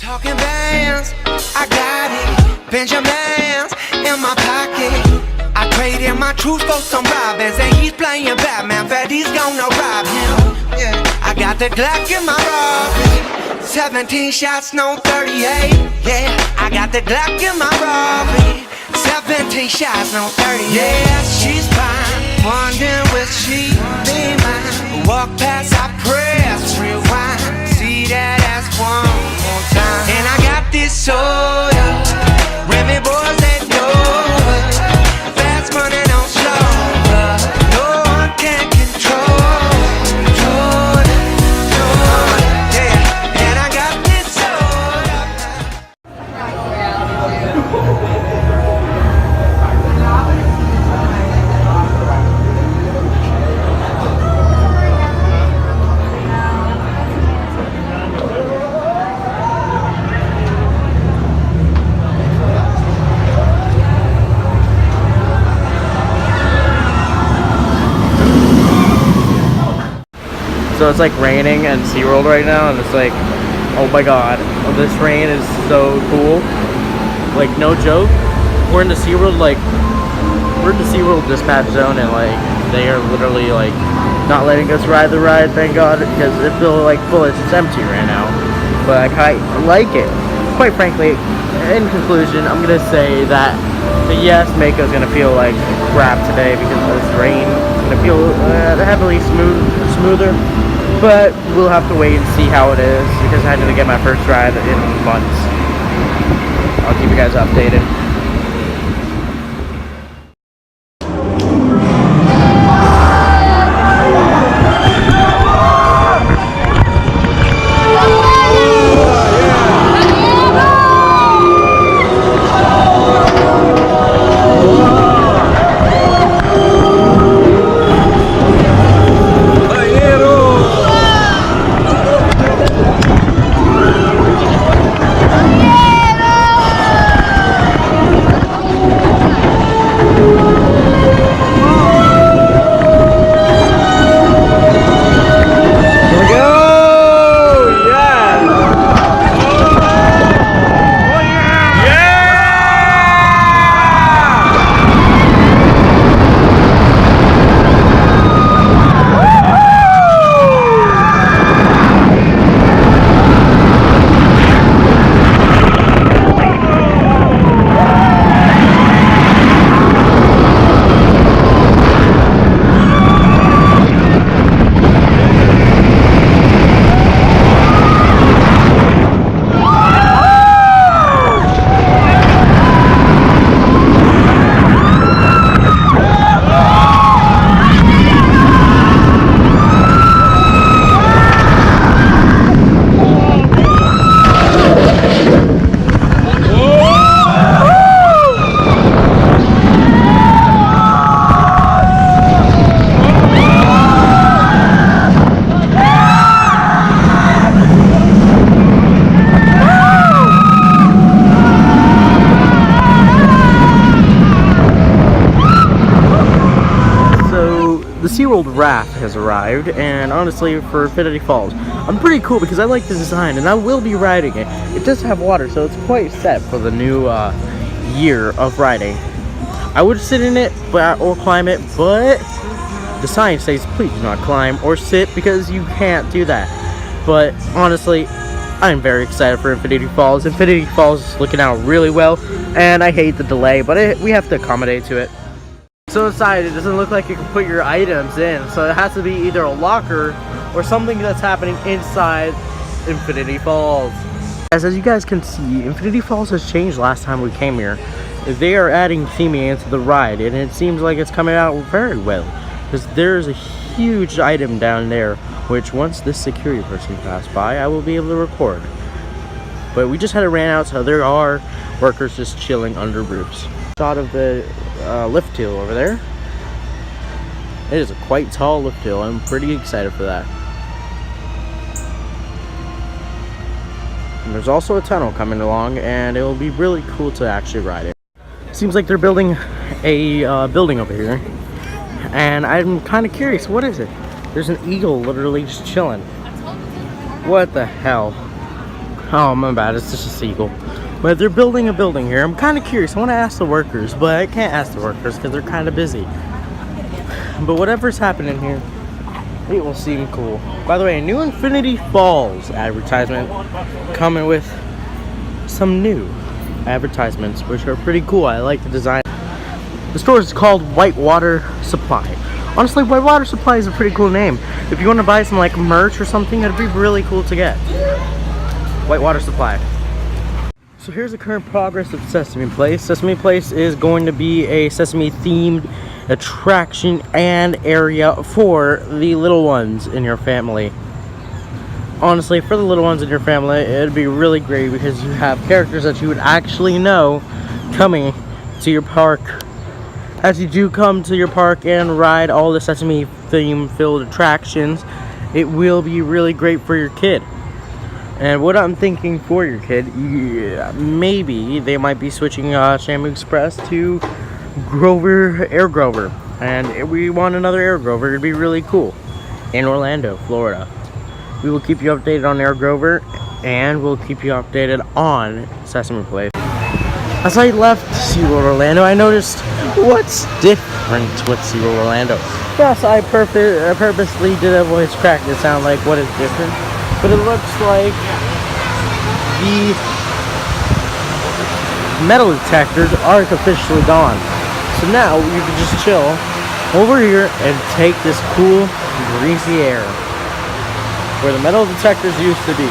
Talking bands, I got it. Benjamins in my pocket. I traded my truth for some robins, and he's playing Batman. Freddy's gonna rob him. Yeah, I got the Glock in my robbery. 17 shots, no 38. Yeah, I got the Glock in my robbery. 17 shots, no 38. Yeah, she's fine. Wondering will she be mine? Walk past, I press rewind. See that ass one more time. And I got this soda. Remy boys that know it. Fast money don't slow. No one can control it. Yeah. And I got this soda. So it's like raining at Seaworld right now, and it's like, oh my god, this rain is so cool. Like, no joke, we're in the Seaworld, like, we're in the Seaworld dispatch zone, and like, they are literally like, not letting us ride the ride, thank god, because it feels like full, it's empty right now. But I like it. Quite frankly, in conclusion, I'm gonna say that, yes, Mako's gonna feel like crap today because of this rain. It's gonna feel heavily smoother. But we'll have to wait and see how it is, because I had to get my first ride in months. I'll keep you guys updated. The Seaworld raft has arrived, and honestly, for Infinity Falls, I'm pretty cool because I like the design, and I will be riding it. It does have water, so it's quite set for the new year of riding. I would sit in it or climb it, but the sign says please do not climb or sit because you can't do that. But honestly, I'm very excited for Infinity Falls. Infinity Falls is looking out really well, and I hate the delay, but we have to accommodate to it. So inside, it doesn't look like you can put your items in, so it has to be either a locker or something that's happening inside Infinity Falls. As you guys can see, Infinity Falls has changed last time we came here. They are adding theming into the ride, and it seems like it's coming out very well. Because there's a huge item down there, which once this security person passed by, I will be able to record. But we just had it ran out, so there are workers just chilling under roofs. Shot of the lift hill over there. It is a quite tall lift hill. I'm pretty excited for that. And there's also a tunnel coming along, and it will be really cool to actually ride it. Seems like they're building a building over here, and I'm kind of curious, what is it? There's an eagle literally just chilling. What the hell? Oh, my bad. It's just a seagull. But they're building a building here. I'm kind of curious. I want to ask the workers, but I can't ask the workers because they're kind of busy. But whatever's happening here, it will seem cool. By the way, a new Infinity Falls advertisement coming with some new advertisements, which are pretty cool. I like the design. The store is called Whitewater Supply. Honestly, Whitewater Supply is a pretty cool name. If you want to buy some like merch or something, it'd be really cool to get. Whitewater Supply. So here's the current progress of Sesame Place. Sesame Place is going to be a Sesame themed attraction and area for the little ones in your family. Honestly, for the little ones in your family, it'd be really great because you have characters that you would actually know coming to your park. As you do come to your park and ride all the Sesame theme filled attractions, it will be really great for your kid. And what I'm thinking for your kid, yeah, maybe they might be switching Shamu Express to Air Grover. And if we want another Air Grover, it'd be really cool. In Orlando, Florida. We will keep you updated on Air Grover, and we'll keep you updated on Sesame Place. As I left SeaWorld Orlando, I noticed what's different with SeaWorld Orlando. Yes, I purposely did a voice crack to sound like what is different. But it looks like the metal detectors aren't officially gone. So now you can just chill over here and take this cool, breezy air where the metal detectors used to be.